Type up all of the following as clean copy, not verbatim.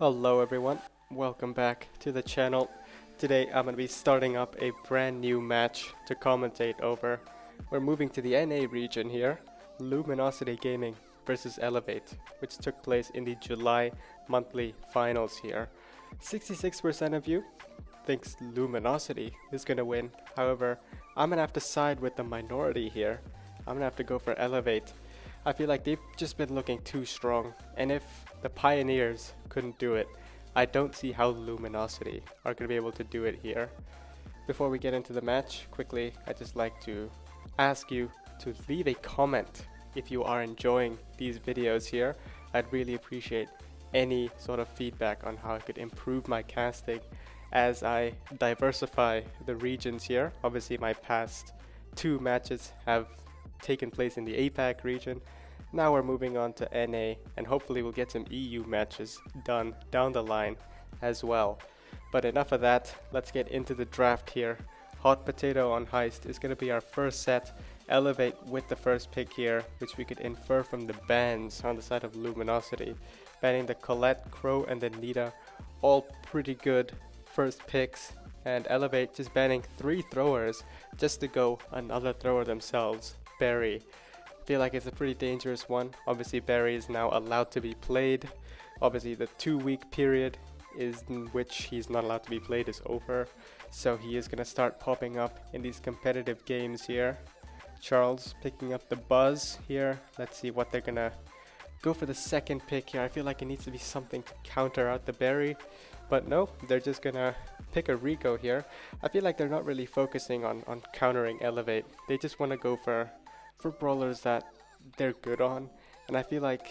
Hello everyone, welcome back to the channel. Today I'm going to be starting up a brand new match to commentate over. We're moving to the NA region here, Luminosity Gaming versus Elevate, which took place in the July monthly finals here. 66% of you thinks Luminosity is going to win. However, I'm going to have to side with the minority here. I'm going to have to go for Elevate. I feel like they've just been looking too strong, and if the Pioneers couldn't do it, I don't see how Luminosity are going to be able to do it here. Before we get into the match, quickly, I'd just like to ask you to leave a comment if you are enjoying these videos here. I'd really appreciate any sort of feedback on how I could improve my casting as I diversify the regions here. Obviously, my past two matches have taken place in the APAC region. Now we're moving on to NA, and hopefully we'll get some EU matches done down the line as well. But enough of that, let's get into the draft here. Hot potato on Heist is going to be our first set. Elevate with the first pick here, which we could infer from the bans on the side of Luminosity. Banning the Colette, Crow, and the Nita, all pretty good first picks. And Elevate just banning 3 throwers just to go another thrower themselves, Barry. Feel like it's a pretty dangerous one. Obviously Barry is now allowed to be played. Obviously the 2-week period is in which he's not allowed to be played is over, so he is going to start popping up in these competitive games here. Charles picking up the Buzz here. Let's see what they're going to go for the second pick here. I feel like it needs to be something to counter out the Barry, but no, they're just going to pick a Rico here. I feel like they're not really focusing on countering Elevate. They just want to go for brawlers that they're good on, and I feel like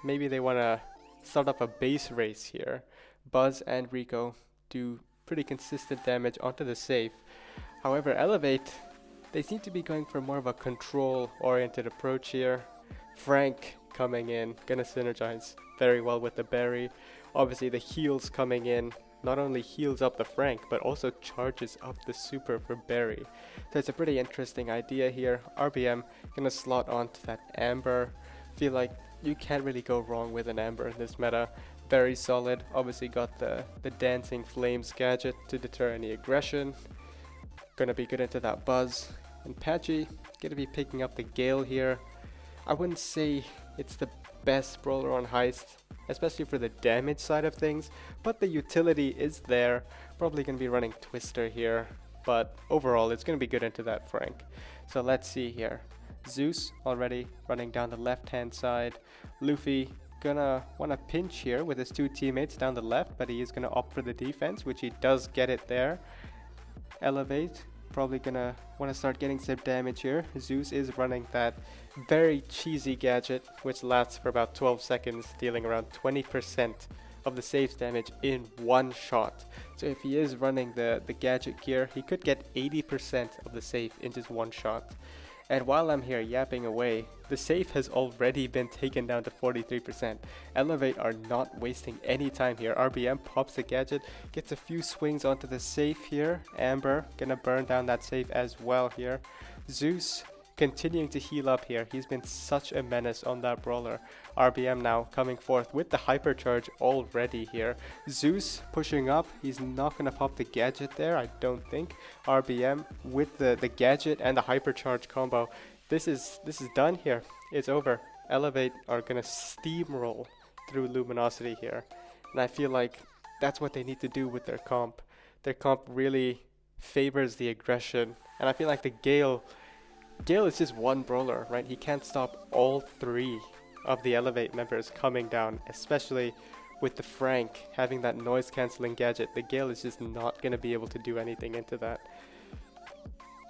maybe they want to start up a base race here. Buzz and Rico do pretty consistent damage onto the safe. However, Elevate, they seem to be going for more of a control oriented approach here. Frank coming in, gonna synergize very well with the Barry. Obviously the heals coming in not only heals up the Frank, but also charges up the super for Barry. So it's a pretty interesting idea here. RBM gonna slot onto that Amber. Feel like you can't really go wrong with an Amber in this meta. Very solid. Obviously got the Dancing Flames gadget to deter any aggression. Gonna be good into that Buzz. And Patchy gonna be picking up the Gale here. I wouldn't say it's the best brawler on Heist, especially for the damage side of things, but the utility is there. Probably going to be running Twister here, but overall it's going to be good into that Frank. So let's see here. Zeus already running down the left hand side. Luffy gonna want to pinch here with his 2 teammates down the left, but he is going to opt for the defense, which he does get it there. Elevate probably gonna want to start getting some damage here. Zeus is running that very cheesy gadget, which lasts for about 12 seconds, dealing around 20% of the saves damage in one shot. So if he is running the gadget gear, he could get 80% of the save in just one shot. And while I'm here yapping away, the safe has already been taken down to 43%. Elevate are not wasting any time here. RBM pops the gadget, gets a few swings onto the safe here. Amber gonna burn down that safe as well here. Zeus continuing to heal up here. He's been such a menace on that brawler. RBM now coming forth with the hypercharge already here. Zeus pushing up. He's not going to pop the gadget there, I don't think. RBM with the gadget and the hypercharge combo. This is done here. It's over. Elevate are going to steamroll through Luminosity here. And I feel like that's what they need to do with their comp. Their comp really favors the aggression. And I feel like the Gale is just one brawler, right? He can't stop all 3 of the Elevate members coming down, especially with the Frank having that noise cancelling gadget. The Gale is just not going to be able to do anything into that.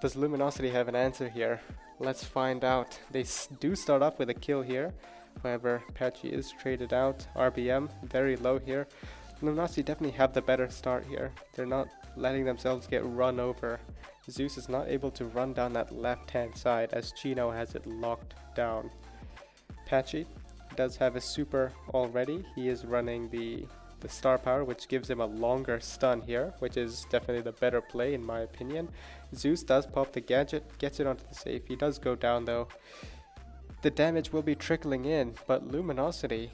Does Luminosity have an answer here? Let's find out. They do start off with a kill here. However, Patchy is traded out. RBM very low here. Luminosity definitely have the better start here. They're not letting themselves get run over. Zeus is not able to run down that left hand side as Chino has it locked down. Patchy does have a super already. He is running the star power, which gives him a longer stun here, which is definitely the better play in my opinion. Zeus does pop the gadget, gets it onto the safe. He does go down though. The damage will be trickling in, but Luminosity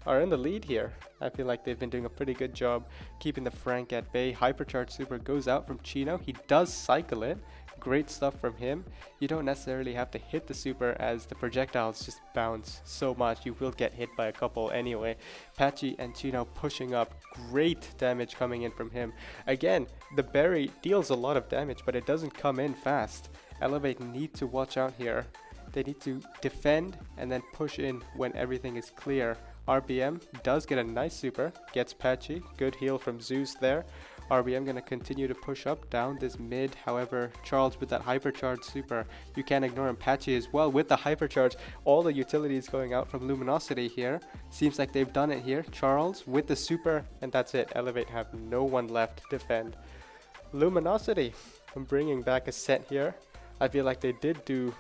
are in the lead here. I feel like they've been doing a pretty good job keeping the Frank at bay. Hypercharge super goes out from Chino. He does cycle it. Great stuff from him. You don't necessarily have to hit the super as the projectiles just bounce so much. You will get hit by a couple anyway. Patchy and Chino pushing up. Great damage coming in from him. Again, the berry deals a lot of damage, but it doesn't come in fast. Elevate need to watch out here. They need to defend and then push in when everything is clear. RBM does get a nice super, gets Patchy, good heal from Zeus there. RBM gonna continue to push up down this mid. However, Charles with that hypercharge super, you can't ignore him. Patchy as well with the hypercharge. All the utilities going out from Luminosity here. Seems like they've done it here. Charles with the super, and that's it. Elevate have no one left to defend. Luminosity, I'm bringing back a set here. I feel like they did do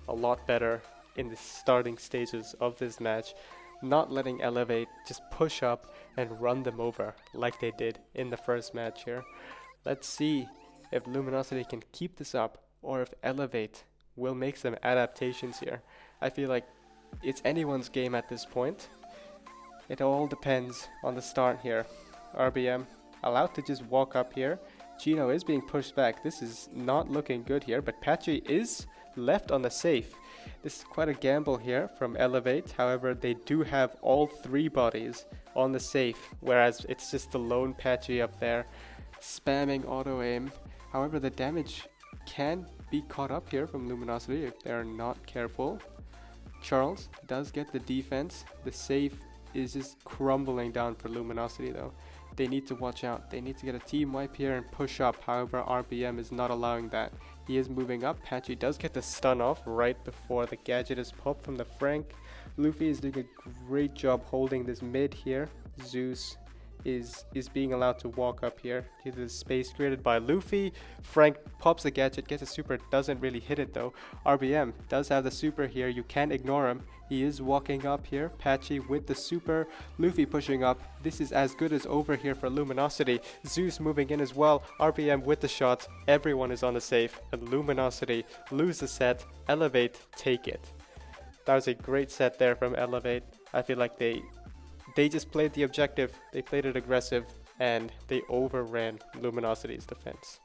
a lot better in the starting stages of this match, not letting Elevate just push up and run them over like they did in the first match here. Let's see if Luminosity can keep this up or if Elevate will make some adaptations here. I feel like it's anyone's game at this point. It all depends on the start here. RBM allowed to just walk up here. Chino is being pushed back. This is not looking good here, but Patchy is left on the safe. This is quite a gamble here from Elevate. However, they do have all three bodies on the safe, whereas it's just the lone Patchy up there spamming auto aim. However, the damage can be caught up here from Luminosity if they're not careful. Charles does get the defense. The safe is just crumbling down for Luminosity though. They need to watch out. They need to get a team wipe here and push up. However, RBM is not allowing that. He is moving up. Patchy does get the stun off right before the gadget is popped from the Frank. Luffy is doing a great job holding this mid here. Zeus is being allowed to walk up here to the space created by Luffy. Frank pops the gadget, gets a super, doesn't really hit it though. RBM does have the super here, you can't ignore him. He is walking up here, Patchy with the super, Luffy pushing up. This is as good as over here for Luminosity. Zeus moving in as well, RBM with the shots, everyone is on the safe, and Luminosity lose the set. Elevate take it. That was a great set there from Elevate. I feel like they just played the objective, they played it aggressive, and they overran Luminosity's defense.